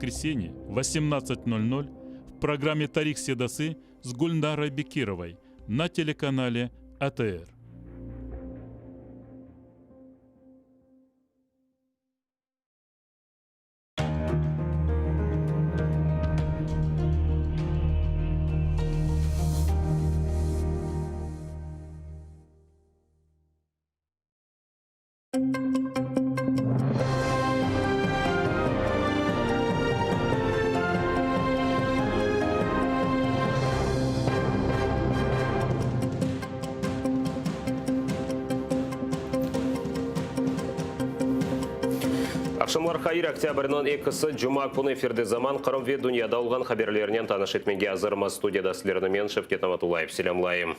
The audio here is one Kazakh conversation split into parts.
воскресенье в 18:00 в программе «Тарих Седасы» с Гульнарой Бекировой на телеканале АТР. Акшамлар хайыр октябрьнан екісі жұма күні эфирде заман қырым ве дүнияда олған хаберлерінен таныш етменге азырма студияда сілерді мен Шевкет Аматулаев селямлайым.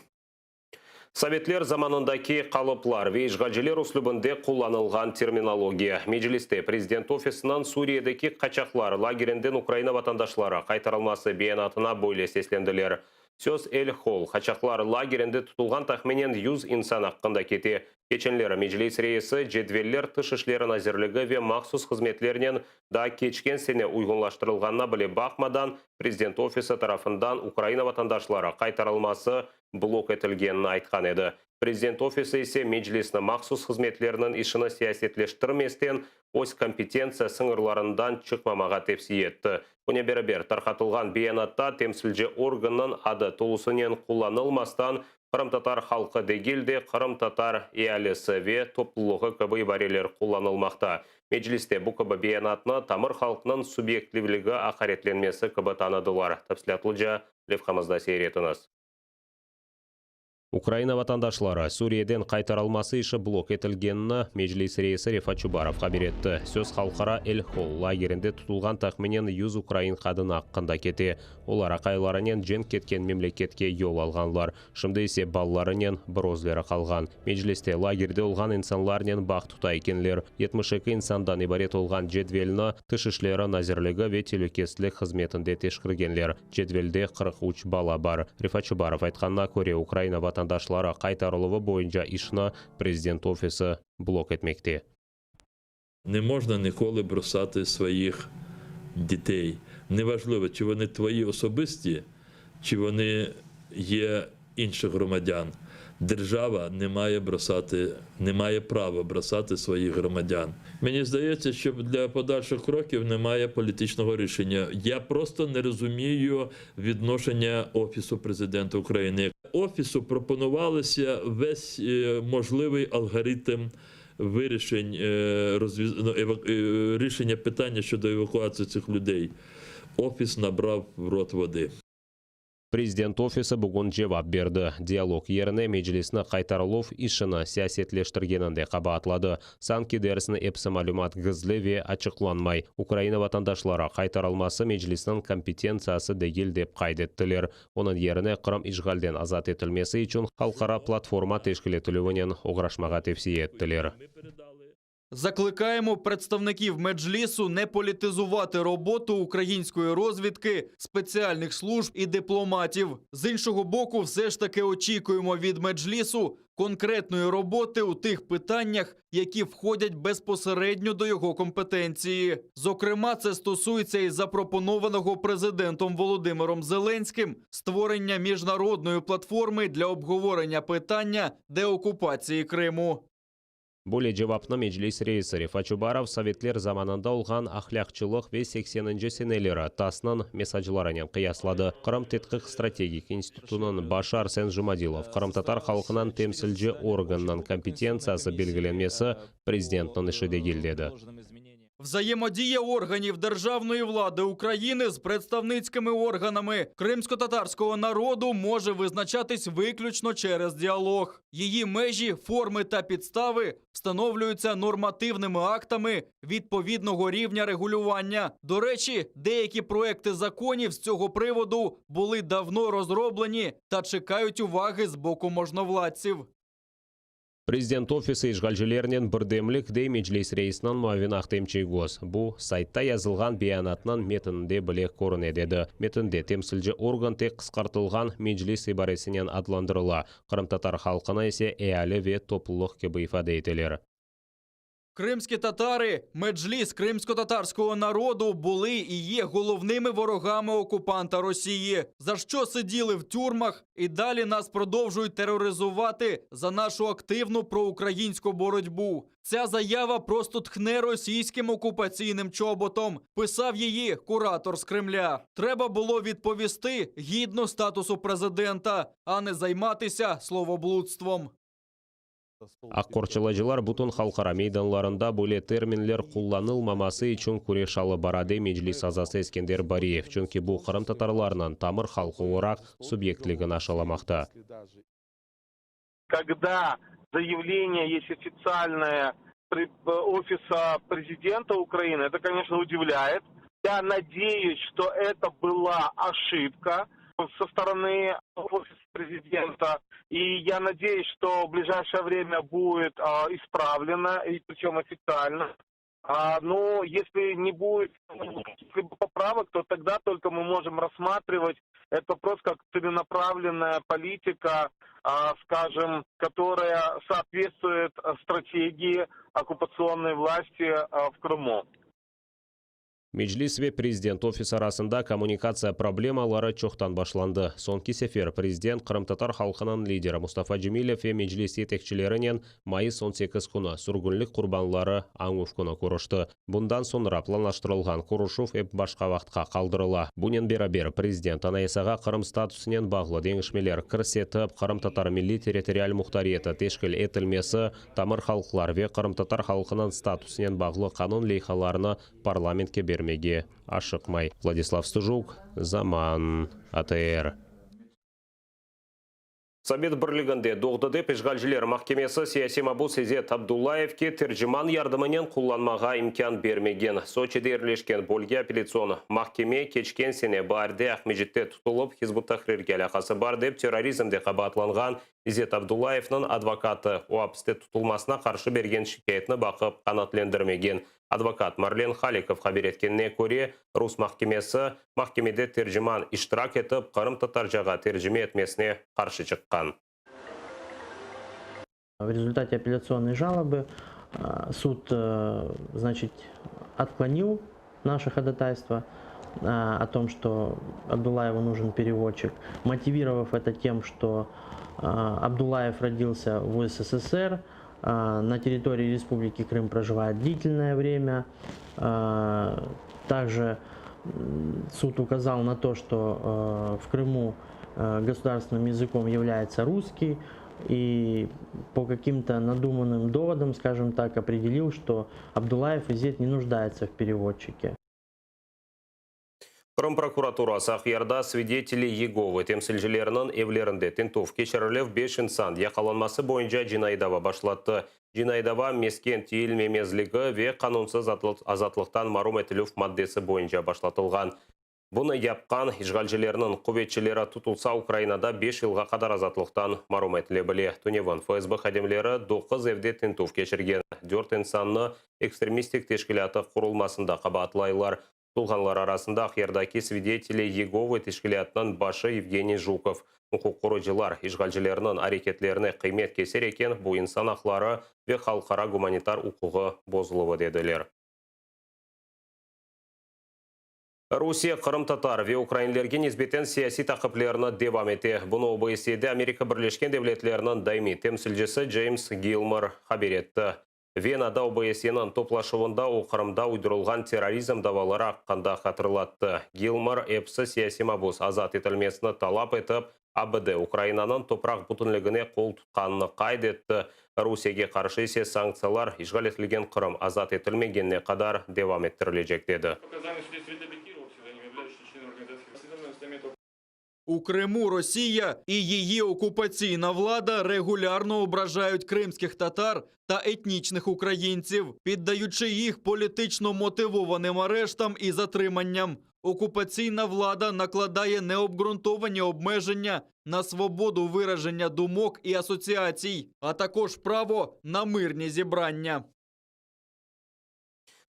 Советлер заманындаки қалыплар ве işgalciler услубынде қоланылған терминология. Межилисте президент офисынан Суриядеки қачақлар лагерінден Украина ватандашлары қайтарылмасы бейанатына бойле сесленділер. Сөз Эль-Хол қачақлар лагерінде тұтылған тахменен 100 инсан аққында кете. Кеченлері Межилис рейесі жедвеллер тышышлерін әзірлігі ве мақсус қызметлерінен да кечкен сене уйғынлаштырылғанна біле бақмадан президент офисі тарафындан Украина ватандашлары қайтарылмасы блок етілгенін айтқан еді. Президент офисі есе Межилисні мақсус қызметлерінің ішіні сиясетлештірместен ось компетенция сыңырларындан чықмамаға тепсі етті. Көне бері тарқатылған бейанатта темсілже органның ады толысынен қоланылмастан Қырым-татар халқы дегелде Қырым-татар иялесі ве топлылығы кібі барелер қоланылмақта. Межилисте бұл кібі бейанатына тамыр халқының субъективлігі ақаретленмесі кібі танадылар. Тапсилатлыжа левқамызда сейретіңіз. Украина ватандашлары Сурияден қайтарылмасы іші блок етілгеніні Межилис рейесі Рифат Чубаров қаберетті. Сөз халқара Эль-Хол лагерінде тұтылған тақменен 100 Украин қадын аққында кете. Олар ақайларынен жен кеткен мемлекетке ел алғанлар. Шымды есе балларынен бірозлері қалған. Межилисте лагерде олған инсанларынен бақ тұта екенлер. 72 инсандан ибарет олған жедвеліні тышышлері назірлігі ве телекестілік қызметінде тешкіргенлер. Жедвелде 43 бала бар. Рифат Чубаров айтқанна көре Украина ватандашлары қайтарылығы бойынша ішіні президент офисі блок етмекте. Не можна ніколи бросати своїх дітей. Неважливо, чи вони твої особисті, чи вони є інших громадян. Держава не має права бросати своїх громадян. Мені здається, що для подальших кроків немає політичного рішення. Я просто не розумію відношення Офісу президента України. Офісу пропонувалося весь можливий алгоритм рішення питання щодо евакуації цих людей. Офіс набрав в рот води. Президент офисі бүгін жауап берді. Диалог еріне Межилисні қайтарылув ішіні сиясетлештіргенінде қабатлады. Санки дәрісіні епсі малюмат гізлі ве ачықланмай. Украина ватандашлары қайтарылмасы Межилисінің компетенциясы дегел деп қайдеттілер. Оның еріне Қырым işgalден азат етілмесі үшін халқара платформа тешкіл етілуінен оғрашмаға тепсі еттілер. Закликаємо представників Меджлісу не політизувати роботу української розвідки, спеціальних служб і дипломатів. З іншого боку, все ж таки очікуємо від Меджлісу конкретної роботи у тих питаннях, які входять безпосередньо до його компетенції. Зокрема, це стосується і запропонованого президентом Володимиром Зеленським створення міжнародної платформи для обговорення питання деокупації Криму. Более жауапны Межилис рейесі Рифат Чубаров советлер заманында олған ахляқчылық ве 80-нче сенелері тасының месаджыларынан қияслады. Қырым Тетқиқ стратегик институтының башы Арсен Жұмадилов Қырым-татар халқынан темсілже органның компетенциясы белгіленмесі президенттің іші дегелдеді. Взаємодія органів державної влади України з представницькими органами кримсько-татарського народу може визначатись виключно через діалог. Її межі, форми та підстави встановлюються нормативними актами відповідного рівня регулювання. До речі, деякі проекти законів з цього приводу були давно розроблені та чекають уваги з боку можновладців. Президент офисі işgalcilerінен бірдемлік де Межилис рейсінен муавин ақтемчей гоз. Бұл сайтта язылған бейанатынан метінінде білек көрінедеді. Метінде темсілжі орган тек қысқартылған Межилис ибаресінен адландырыла. Қырым-татар халқына есе әялі ве топлылық кебі ифade етелер. Кримські татари, меджліс кримсько-татарського народу, були і є головними ворогами окупанта Росії, за що сиділи в тюрмах і далі нас продовжують тероризувати за нашу активну проукраїнську боротьбу. Ця заява просто тхне російським окупаційним чоботом, писав її куратор з Кремля. Треба було відповісти гідно статусу президента, а не займатися словоблудством. Аққорчылажылар бұтын халқара мейданларында бөле терминлер қолланылмамасы үшін күреш алып барады Меджлис азасы Ескендер Бариев. Чөнки бұл Қырым татарларынан тамыр халқы орақ субъектлігін ашаламақта. Когда заявление есть официальное офиса президента Украины, это, конечно, удивляет. Я надеюсь, что это была ошибка со стороны офиса президента. И я надеюсь, что в ближайшее время будет исправлено, и причем официально. Но если не будет поправок, то тогда только мы можем рассматривать этот вопрос как целенаправленная политика, скажем, которая соответствует стратегии оккупационной власти в Крыму. Меджлис ве президент офис арасында коммуникация проблемалары чоқтан башланды. Сонки сефер президент Қырым-татар халқының лидері Мустафа Джемилев ве Меджлис етекшілерінен майыс 18 күні сүргінлік құрбанлары аңуш күні көрішті. Бұндан sonra планлаштырылған көрішув еп башқа вақтқа қалдырыла. Бұнен бері президент анаясаға Қырым статусынен бағлы деңішмелер кірсетіп, Қырым-татар милли территориаль мұхтариеті тешкіл етілмесі тамыр халқылар ве Қырым-татар халқының статусынен бағлы қанун лейхаларыны парламентке бермеге ашықмай. Владислав Стужук, Заман, АТР. Совет бірлігінде доғдыды пешғалжілер махкемесі сияси мабус Изет Абдуллаевке тержиман ярдымынен құланмаға имкан бермеген. Сочиде ерлешкен бөлге апелляцион махкеме кечкен сене барды Ахмеджетте тұтылып, Хизбут Тахрирге алақасы бар деп терроризмде қабатланған Изет Абдуллаевның адвокаты ОАПСте тұтылмасына қаршы берген шикаетіні бақып қанатлендірмеген. Адвокат Марлен Халиков хабар еткеніне көре, Рус махкемесі махкемеде тержиман иштирак етіп, Қырым-татар жаға тержиме етмесіне қаршы шыққан. В результате апелляционной жалобы суд, значит, отклонил наше ходатайство о том, что Абдуллаеву нужен переводчик, мотивировав это тем, что Абдуллаев родился в СССР, на территории Республики Крым проживает длительное время. Также суд указал на то, что в Крыму государственным языком является русский, и по каким-то надуманным доводам, скажем так, определил, что Абдуллаев Изет не нуждается в переводчике. Қырым прокуратурасы Ақиярда свидетели Еговы темсілжілерінің евлерінде тентов кешіріліп 5 инсан яқаланмасы бойынша жинайдава башлатты. Жинайдава мескен тиыл мемезлігі ве қанунсыз азатлықтан марум етілув маддесі бойынша башлатылған. Бұны япқан ишғалжілерінің құветшілері тұтылса Украинада 5 жылға қадар азатлықтан марум етіле біле. Туневан ФСБ қадемлері 9 евде тентов кешірген. 4 инсанны экстремистик тешкілаты құрылмасында қабатлайлар. Тұлғанлар арасында Ақиярдаки свидетели Еговы тешкілятынан башы Евгений Жуков. Құқық қорғаушылар ишғалжыларының әрекетлеріне қимет кесер екен, бұл инсан ақлары ве халқара гуманитар құқығы бозылуы деділер. Русия Қырым-татар ве украинлерге низбетен сияси тақыплеріні девам ете. Бұны ОБСЕде Америка Бірлескен Девлетлерінің дайми темсілжесі Джеймс Гилмор хабар етті. Венада ОБСЕнің топлашуында Қырымда уйдырылған терроризм давалары аққанда қатырлатты. Гилмор эпсі сияси мабус азат етілмесіні талап етіп, АБД Украинаның топрақ бұтынлігіне қол тұтқаныны қайдетті. Русияге қаршы есе санкциялар ишғал етілген Қырым азат етілмегенне қадар девам еттірілежек деді. У Криму Росія і її окупаційна влада регулярно ображають кримських татар та етнічних українців, піддаючи їх політично мотивованим арештам і затриманням. Окупаційна влада накладає необґрунтовані обмеження на свободу вираження думок і асоціацій, а також право на мирні зібрання.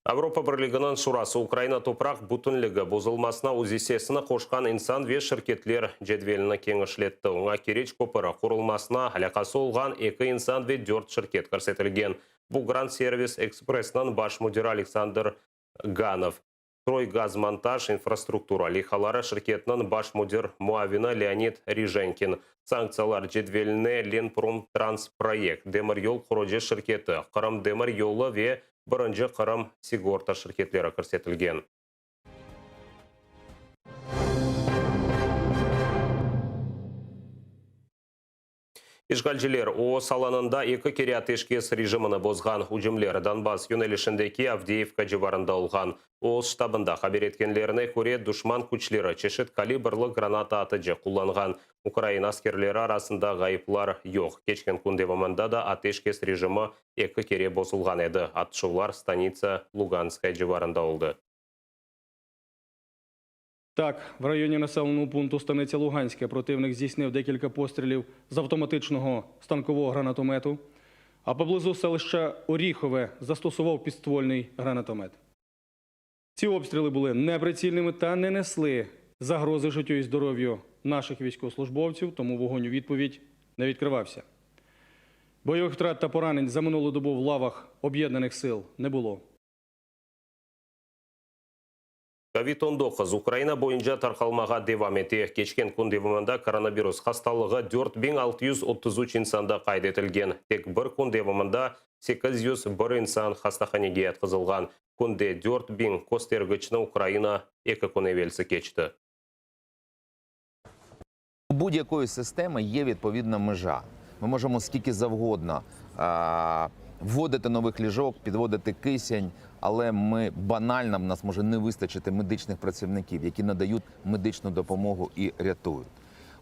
Авропа бірлігінің шурасы Украина топрақ бүтінлігі бұзылмасына өзесесіні қошқан инсан ве шіркетлер жедвеліні кеңішлетті. Оңа Кереч көпірі құрылмасына алақасы олған 2 инсан ве 4 шіркет көрсетілген. Бұл Гранд Сервис Экспрессінің баш мудирі Александр Ганов. Стройгазмонтаж инфраструктура лихалары шіркетінің баш мудир муавина Леонид Риженкин. Санкциялар жедвеліне Ленпром Транс проект Демір ел құроже шіркеті, Қырым Демір елі ве бірінші Қырым Сигорта шіркетлері көрсетілген. Ишгалжилер о саланында 2 кере атешкес режиміні бозған ұжымлері Донбасс юнелішіндекі Авдеевка жеварында олған. Ол штабында хабер еткенлеріне көре душман күчлері чешет калибрлы граната атыжы құланған. Украина аскерлері арасында ғайыплар жоқ. Кечкен күндевімінде да атешкес режимі 2 кере босылған еді. Атшылар станица Луганская жеварында олды. Так, в районі населеного пункту станиця Луганська противник здійснив декілька пострілів з автоматичного станкового гранатомету, а поблизу селища Оріхове застосував підствольний гранатомет. Ці обстріли були неприцільними та не несли загрози життю і здоров'ю наших військовослужбовців, тому вогонь у відповідь не відкривався. Бойових втрат та поранень за минулу добу в лавах об'єднаних сил не було. COVID-19 Украина бойынша тарқалмаға девам еті. Кечкен күндевімінде коронавирус хасталығы 4633 инсанда қайдетілген. Тек бір күндевімінде 801 инсан хастаханеге атқызылған. Күнде 4000 костергічні Украина 2 күневелсі кечті. У будь-якої системи є відповідна межа. Ми можемо скільки завгодно вводити нових ліжок, підводити кисень, але банально в нас може не вистачити медичних працівників, які надають медичну допомогу і рятують.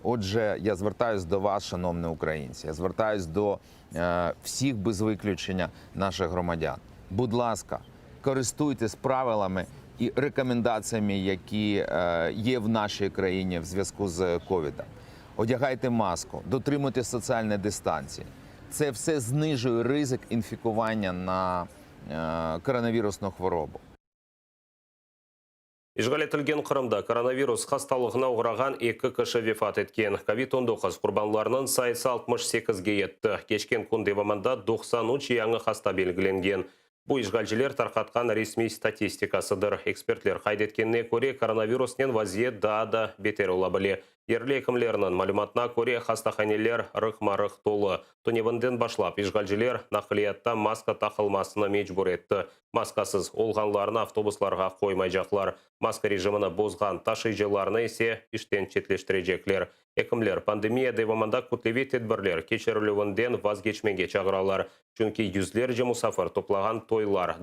Отже, я звертаюсь до вас, шановні українці, я звертаюсь до всіх без виключення наших громадян. Будь ласка, користуйтесь правилами і рекомендаціями, які є в нашій країні в зв'язку з ковідом. Одягайте маску, дотримуйтесь соціальної дистанції. Це все знижує ризик інфікування на коронавирусную хворобу. Ишгалетілген Қырымда коронавирус хасталығына ұғыраған 2 кіші вефат еткен. COVID-19 құрбанларының сайысы 68-ге етті. Кешкен күндевімінде 93 яңы хаста белгіленген. Бұл ишгалжілер тарқатқан ресми статистикасыдыр. Экспертлер қайдеткеніне көре коронавируснен вазиет да бетер ола біле. Ерлі екімлерінің малюматына көре хастаханелер рық-марық толы. Түневінден башлап, ишгалжілер нақылиятта маска тақылмасына мечбур етті. Маскасыз олғанларына автобусларға қоймай жақлар. Маска режиміні бозған ташыйжыларына есе іштен четлештірежеклер. Екімлер пандемия девамында күтлеве тедбірлер кечерілуінден вазгечмеге чағыралар. Чүнки юзлер же мұсафыр топлаған тойлар,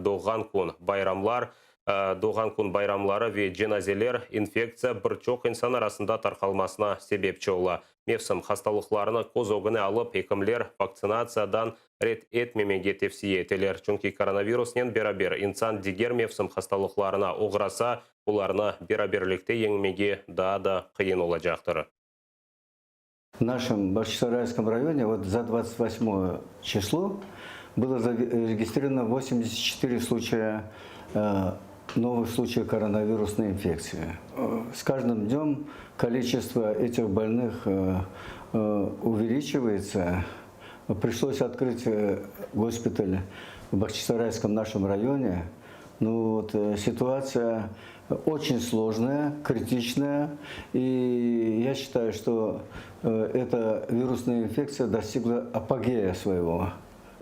доған күн байрамлары ве женазелер инфекция бірчоқ инсан арасында тарқалмасына себепчі ола. Мевсім хасталықларыны көз оғыны алып, екімлер вакцинациядан рет етмемеге тевсие етелер. Чүнки коронавируснен берабер инсан дегер мевсім хасталықларына оғыраса, оларына бераберлікте еңмеге да қиын олажақтыр. В нашем Бахчисарайском районе вот за 28 число было зарегистрировано 84 случая новых случаев коронавирусной инфекции. С каждым днем количество этих больных увеличивается. Пришлось открыть госпиталь в Бахчисарайском нашем районе. Ситуация очень сложная, критичная. И я считаю, что эта вирусная инфекция достигла апогея своего.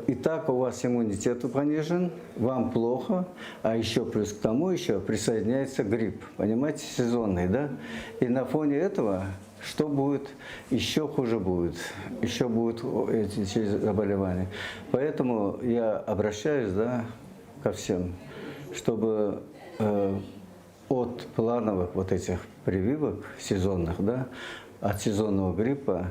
Итак, у вас иммунитет понижен, вам плохо, а еще плюс к тому еще присоединяется грипп, понимаете, сезонный, да? И на фоне этого что будет? Еще хуже будет, еще будут эти заболевания. Поэтому я обращаюсь, ко всем, чтобы от плановых вот этих прививок сезонных, от сезонного гриппа,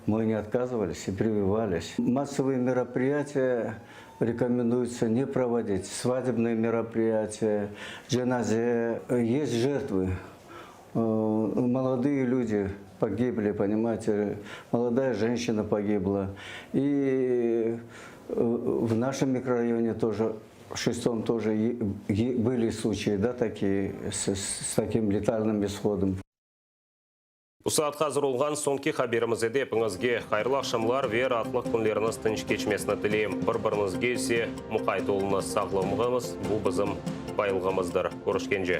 мы не отказывались и прививались. Массовые мероприятия рекомендуется не проводить. Свадебные мероприятия, джаназе. Есть жертвы. Молодые люди погибли, понимаете. Молодая женщина погибла. И в нашем микрорайоне тоже в 6-м тоже были случаи, да, такие, с таким летальным исходом. Усаат қазір олған сонки хаберімізді епіңізге қайырлы ақшамлар вер атлық күнлеріңіз тыныш кечмесіні тілейм. Бір-біріңізге есе мұқайт олыңыз сағылымығымыз, бұл бізім байылғымыздар. Көрішкенже.